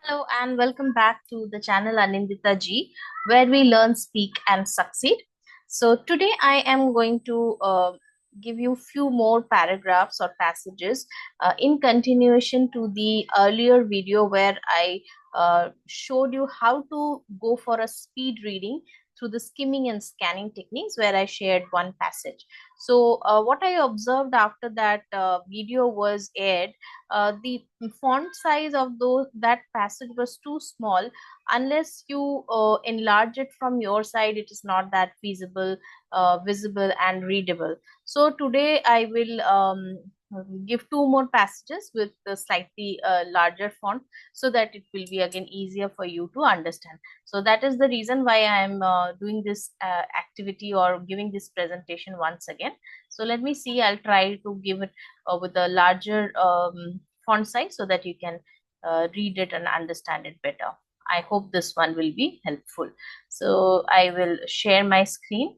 Hello and welcome back to the channel Anindita Ji, where we learn, speak, and succeed. So today I am going to give you few more paragraphs or passages in continuation to the earlier video where I showed you how to go for a speed reading through the skimming and scanning techniques, where I shared one passage. So what I observed after that video was aired, the font size of that passage was too small. Unless you enlarge it from your side, it is not that visible and readable. So today I will give two more passages with the slightly larger font, so that it will be again easier for you to understand. So that is the reason why I am doing this activity or giving this presentation once again. So let me see, I'll try to give it with a larger font size so that you can read it and understand it better. I hope this one will be helpful. So I will share my screen.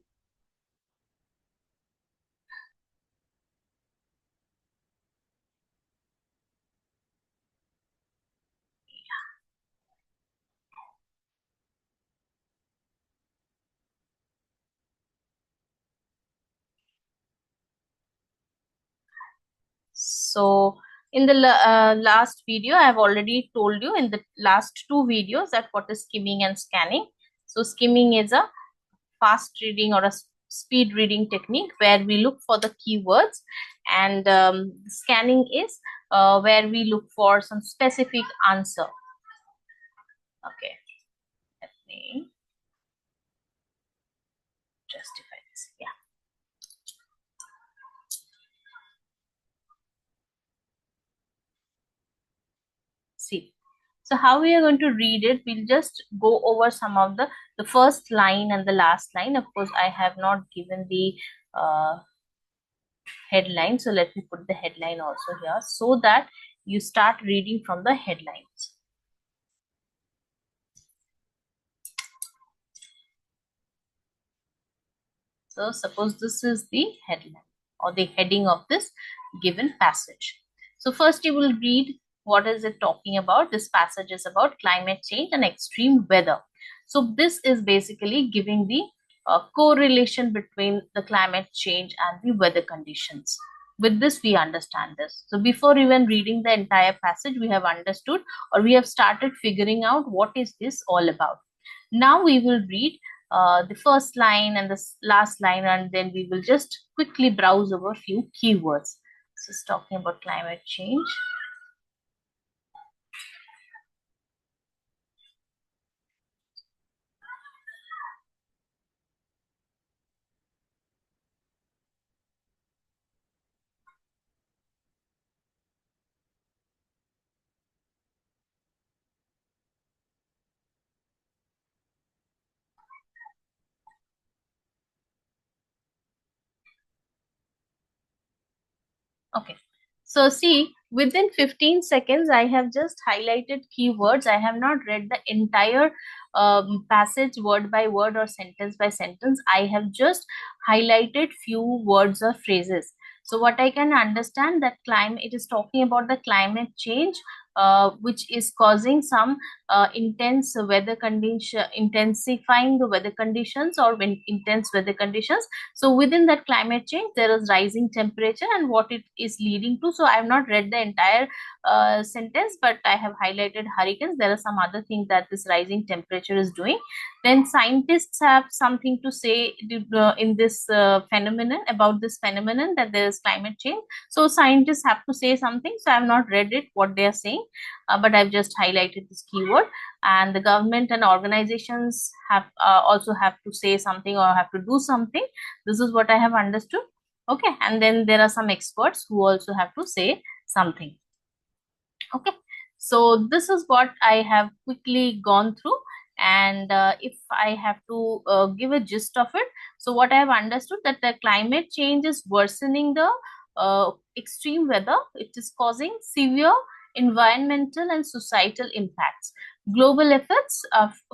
So in the last video, I have already told you in the last two videos that what is skimming and scanning. So skimming is a fast reading or a speed reading technique where we look for the keywords, and scanning is where we look for some specific answer. Okay, let me justify this. Yeah. See, so how we are going to read it, we'll just go over some of the first line and the last line. Of course, I have not given the headline, so let me put the headline also here so that you start reading from the headlines. So suppose this is the headline or the heading of this given passage. So first you will read what is it talking about. This passage is about climate change and extreme weather. So this is basically giving the correlation between the climate change and the weather conditions. With this, we understand this. So before even reading the entire passage, we have understood or we have started figuring out what is this all about. Now we will read the first line and the last line, and then we will just quickly browse over a few keywords. This is talking about climate change. Okay, so see, within 15 seconds, I have just highlighted keywords. I have not read the entire passage word by word or sentence by sentence. I have just highlighted few words or phrases. So what I can understand, that climate, it is talking about the climate change, which is causing some intense weather condition, intensifying the weather conditions or intense weather conditions. So within that climate change, there is rising temperature and what it is leading to. So I have not read the entire sentence, but I have highlighted hurricanes. There are some other things that this rising temperature is doing. Then scientists have something to say in this phenomenon, about this phenomenon, that there is climate change. So scientists have to say something. So I have not read it, what they are saying, but I've just highlighted this keyword. And the government and organizations have also have to say something or have to do something. This is what I have understood. Okay, and then there are some experts who also have to say something. Okay, so this is what I have quickly gone through. And if I have to give a gist of it, so what I have understood, that the climate change is worsening the extreme weather. It is causing severe environmental and societal impacts. Global efforts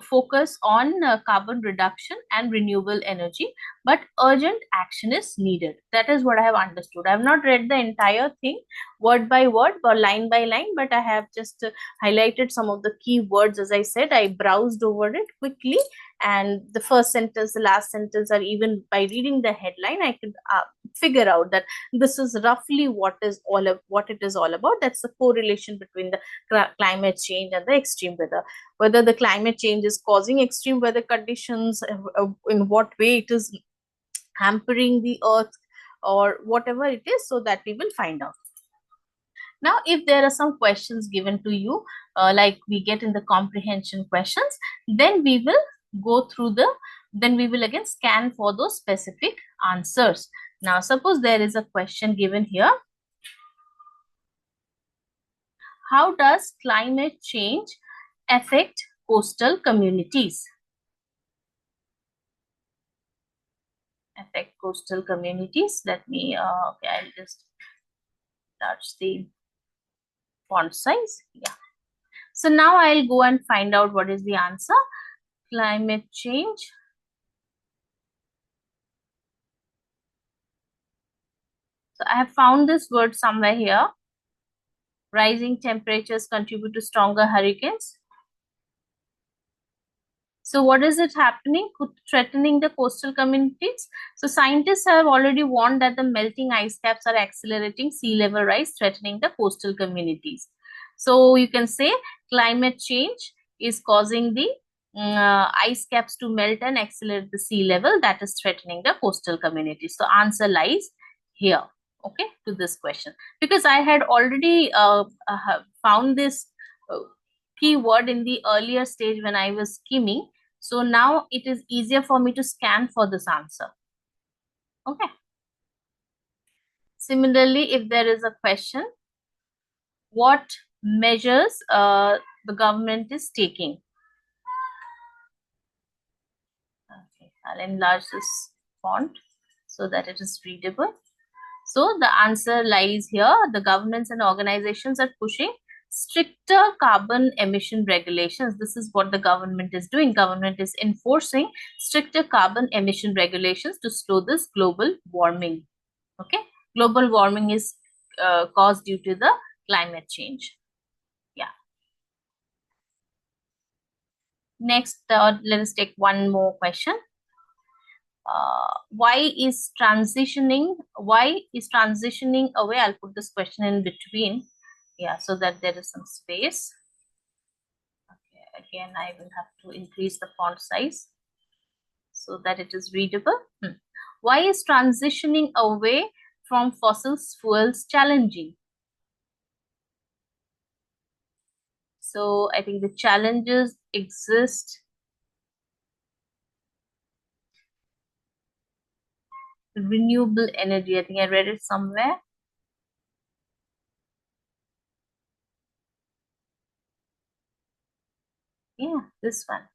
focus on carbon reduction and renewable energy, but urgent action is needed. That is what I have understood. I have not read the entire thing word by word or line by line, but I have just highlighted some of the key words. As I said, I browsed over it quickly, and the first sentence, the last sentence, or even by reading the headline, I could figure out that this is roughly what it is all about. That's the correlation between the climate change and the extreme weather, whether the climate change is causing extreme weather conditions, in what way it is hampering the earth, or whatever it is, so that we will find out. Now, if there are some questions given to you, like we get in the comprehension questions, then we will go through then we will again scan for those specific answers. Now, suppose there is a question given here. How does climate change affect coastal communities? Affect coastal communities. Let me, okay, I'll just touch the font size. Yeah. So now I'll go and find out what is the answer. Climate change. So I have found this word somewhere here. Rising temperatures contribute to stronger hurricanes. So what is it happening? Threatening the coastal communities. So scientists have already warned that the melting ice caps are accelerating sea level rise, threatening the coastal communities. So you can say climate change is causing the ice caps to melt and accelerate the sea level, that is threatening the coastal communities. So answer lies here, okay, to this question, because I had already found this keyword in the earlier stage when I was skimming. So now it is easier for me to scan for this answer. Okay. Similarly, if there is a question, what measures the government is taking? Okay, I'll enlarge this font so that it is readable. So the answer lies here. The governments and organizations are pushing stricter carbon emission regulations. This is what the government is doing. Government is enforcing stricter carbon emission regulations to slow this global warming. Okay, global warming is caused due to the climate change. Yeah. Next, let us take one more question. Why is transitioning away? I'll put this question in between, yeah, so that there is some space. Okay, again I will have to increase the font size so that it is readable. Why is transitioning away from fossil fuels challenging? So I think the challenges exist. Renewable energy, I think I read it somewhere. Yeah, this one.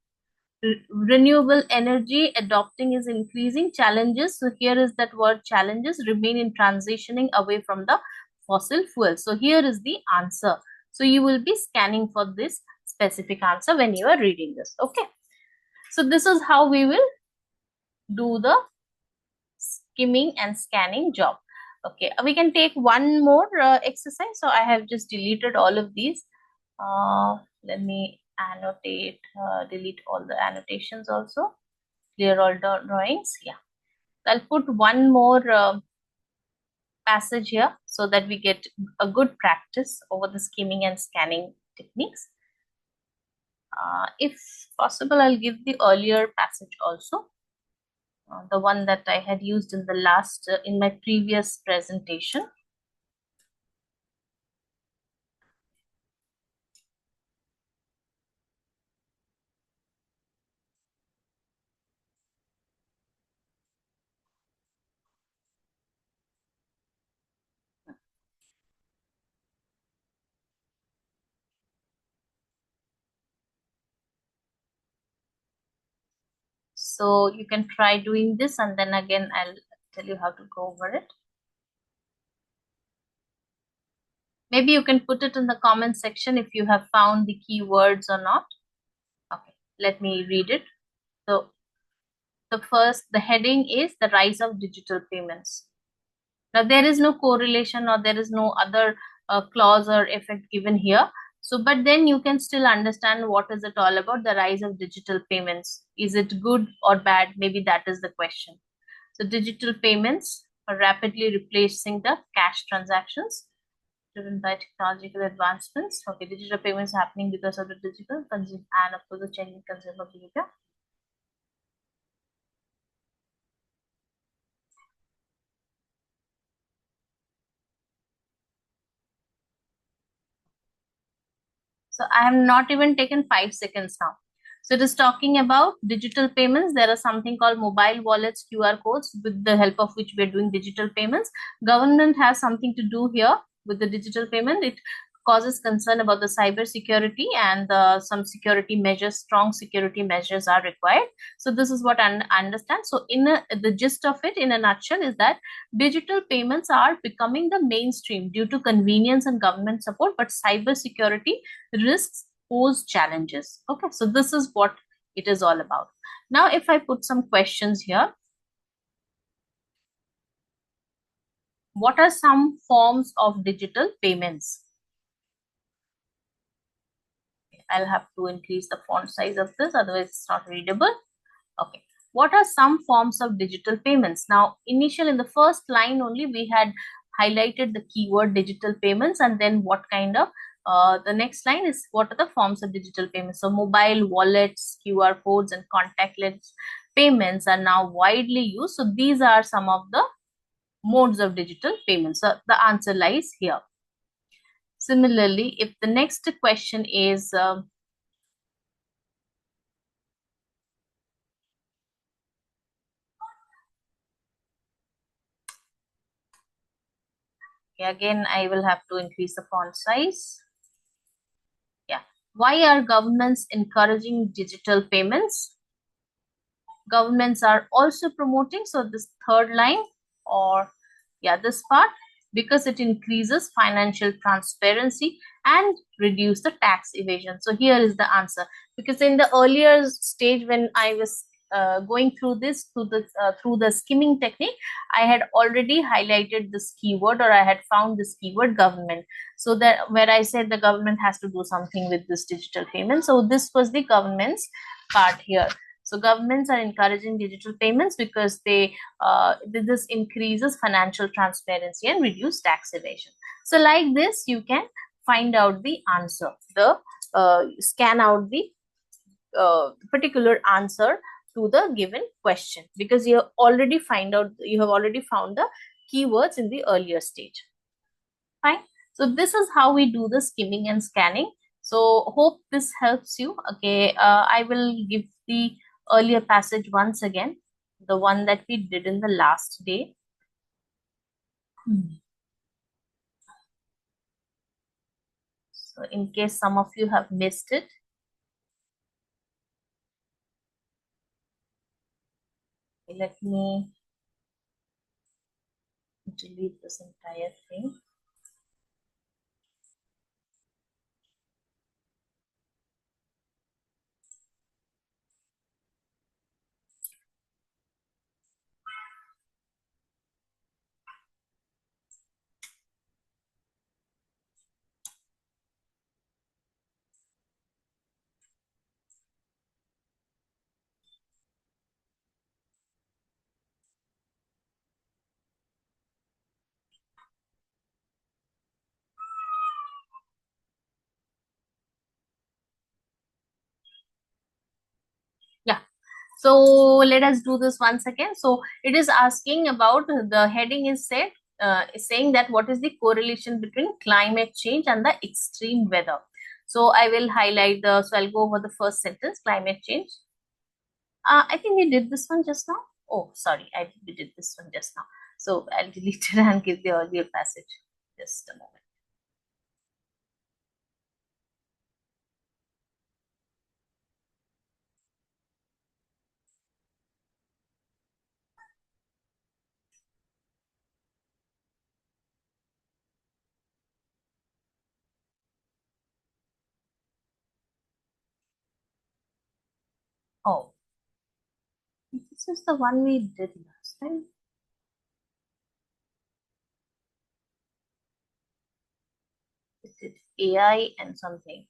Renewable energy adopting is increasing. Challenges, so here is that word challenges, remain in transitioning away from the fossil fuel. So here is the answer. So you will be scanning for this specific answer when you are reading this. Okay. So this is how we will do the skimming and scanning job. Okay, we can take one more exercise. So I have just deleted all of these. Let me annotate, delete all the annotations also. Clear all drawings. Yeah, I'll put one more passage here so that we get a good practice over the skimming and scanning techniques. If possible, I'll give the earlier passage also, the one that I had used in the last, in my previous presentation. So you can try doing this, and then again I'll tell you how to go over it. Maybe you can put it in the comment section if you have found the keywords or not. let me read it. So the heading is the rise of digital payments. Now there is no correlation or there is no other clause or effect given here. So, but then you can still understand what is it all about, the rise of digital payments. Is it good or bad? Maybe that is the question. So digital payments are rapidly replacing the cash transactions driven by technological advancements. Okay, digital payments happening because of the digital consumer and of course the changing consumer behavior. So I have not even taken 5 seconds now. So it is talking about digital payments. There are something called mobile wallets, QR codes, with the help of which we are doing digital payments. Government has something to do here with the digital payment. It causes concern about the cyber security, and some security measures, strong security measures are required. So this is what I understand. So the gist of it in a nutshell is that digital payments are becoming the mainstream due to convenience and government support, but cyber security risks pose challenges. Okay, so this is what it is all about. Now, if I put some questions here, what are some forms of digital payments? I'll have to increase the font size of this, otherwise it's not readable. Okay. What are some forms of digital payments? Now, initial in the first line only, we had highlighted the keyword digital payments, and then what kind of the next line is what are the forms of digital payments. So mobile wallets, QR codes, and contactless payments are now widely used. So these are some of the modes of digital payments. So the answer lies here. Similarly, if the next question is again, I will have to increase the font size. Yeah. Why are governments encouraging digital payments? Governments are also promoting, so this third line, or yeah, this part, because it increases financial transparency and reduce the tax evasion. So here is the answer, because in the earlier stage when I was going through this through the skimming technique, I had already highlighted this keyword, or I had found this keyword government, so that where I said the government has to do something with this digital payment. So this was the government's part here. So governments are encouraging digital payments because this increases financial transparency and reduce tax evasion. So like this, you can find out the answer, the scan out the particular answer to the given question, because you have already found the keywords in the earlier stage. Fine. So this is how we do the skimming and scanning. So hope this helps you. Okay, I will give the earlier passage once again, the one that we did in the last day. So in case some of you have missed it, let me delete this entire thing. Yeah. So let us do this once again. So it is asking about, the heading is saying that what is the correlation between climate change and the extreme weather. So I will highlight so I'll go over the first sentence, climate change. I think we did this one just now. Oh, sorry, we did this one just now. So I'll delete it and give the earlier passage. Just a moment. This is the one we did last time. We did AI and something.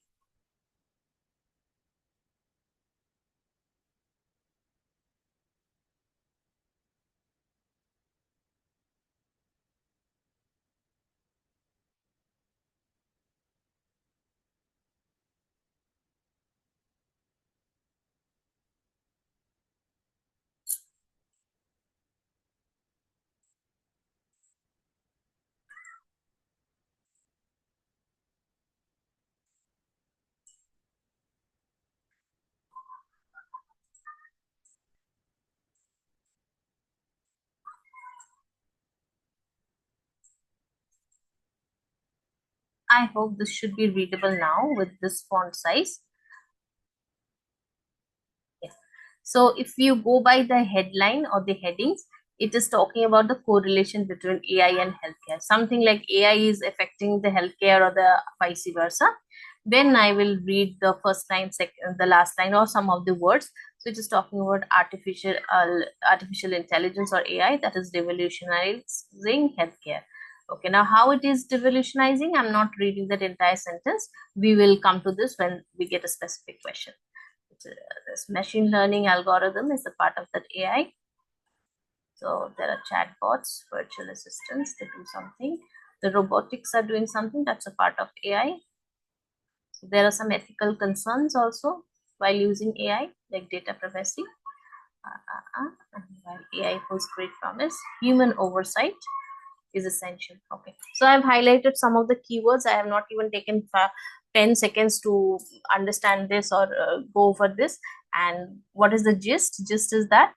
I hope this should be readable now with this font size. Yeah. So if you go by the headline or the headings, it is talking about the correlation between AI and healthcare. Something like AI is affecting the healthcare or the vice versa. Then I will read the first line, second, the last line, or some of the words. So it is talking about artificial intelligence or AI that is revolutionizing healthcare. Okay, now how it is revolutionizing, I'm not reading that entire sentence. We will come to this when we get a specific question. This machine learning algorithm is a part of that AI. So there are chatbots, virtual assistants, they do something. The robotics are doing something, that's a part of AI. So there are some ethical concerns also while using AI, like data privacy. And while AI holds great promise, human oversight is essential. Okay, so I've highlighted some of the keywords. I have not even taken 10 seconds to understand this or go over this. And what is the gist? Gist is that,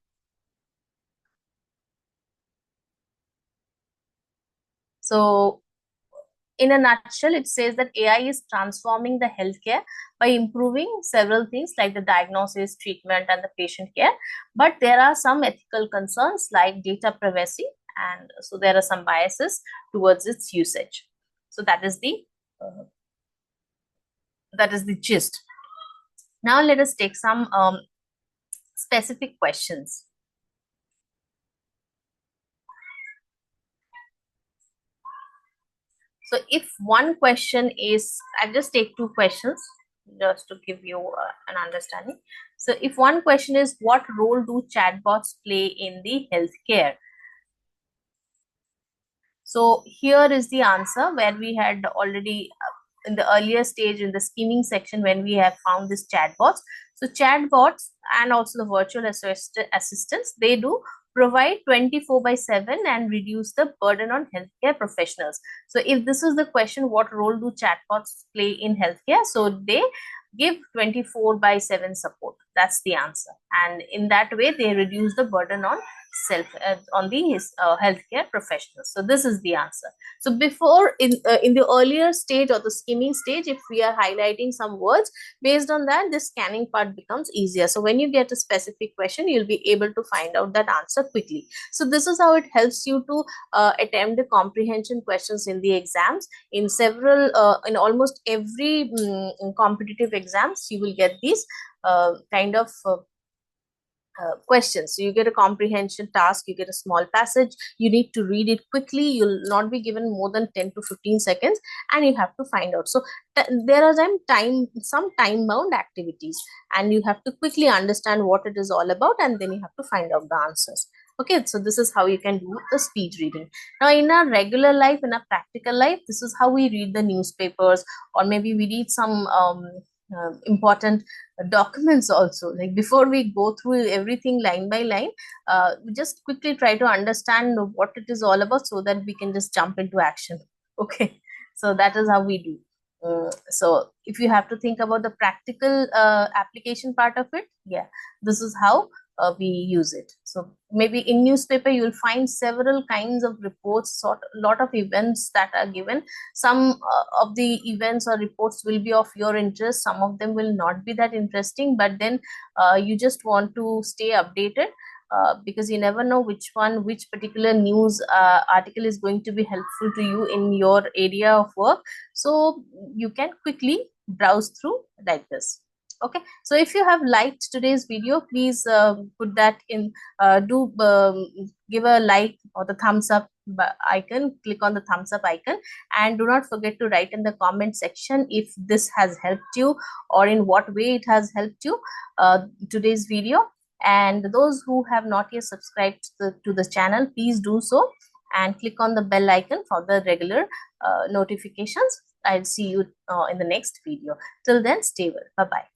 so in a nutshell, it says that AI is transforming the healthcare by improving several things like the diagnosis, treatment, and the patient care. But there are some ethical concerns like data privacy, and so there are some biases towards its usage. So uh, that is the gist. Now let us take some specific questions. So if one question is, I'll just take two questions just to give you an understanding. So if one question is, what role do chatbots play in the healthcare? So here is the answer where we had already in the earlier stage in the skimming section when we have found this chatbots. So chatbots and also the virtual assistants, they do provide 24 by 7 and reduce the burden on healthcare professionals. So if this is the question, what role do chatbots play in healthcare? So they give 24 by 7 support. That's the answer. And in that way, they reduce the burden on on the healthcare professionals. So this is the answer. So before in the earlier stage or the skimming stage, if we are highlighting some words, based on that the scanning part becomes easier. So when you get a specific question, you'll be able to find out that answer quickly. So this is how it helps you to attempt the comprehension questions in the exams. In several in almost every competitive exams, you will get these kind of questions. So you get a comprehension task, you get a small passage, you need to read it quickly, you'll not be given more than 10 to 15 seconds, and you have to find out. So there are some time bound activities, and you have to quickly understand what it is all about, and then you have to find out the answers. Okay, so this is how you can do the speed reading. Now in our regular life, in our practical life, this is how we read the newspapers, or maybe we read some important documents also. Like before we go through everything line by line, we just quickly try to understand what it is all about so that we can just jump into action. Okay, so that is how we do. So if you have to think about the practical application part of it, yeah, this is how we use it. So maybe in newspaper you will find several kinds of reports, lot of events that are given. Some of the events or reports will be of your interest, some of them will not be that interesting, but then you just want to stay updated, because you never know which particular news article is going to be helpful to you in your area of work. So you can quickly browse through like this. Okay, so if you have liked today's video, please put that in, do give a like or the thumbs up icon, click on the thumbs up icon, and do not forget to write in the comment section if this has helped you or in what way it has helped you, today's video. And those who have not yet subscribed to the channel, please do so and click on the bell icon for the regular notifications. I'll see you in the next video. Till then, stay well. Bye bye.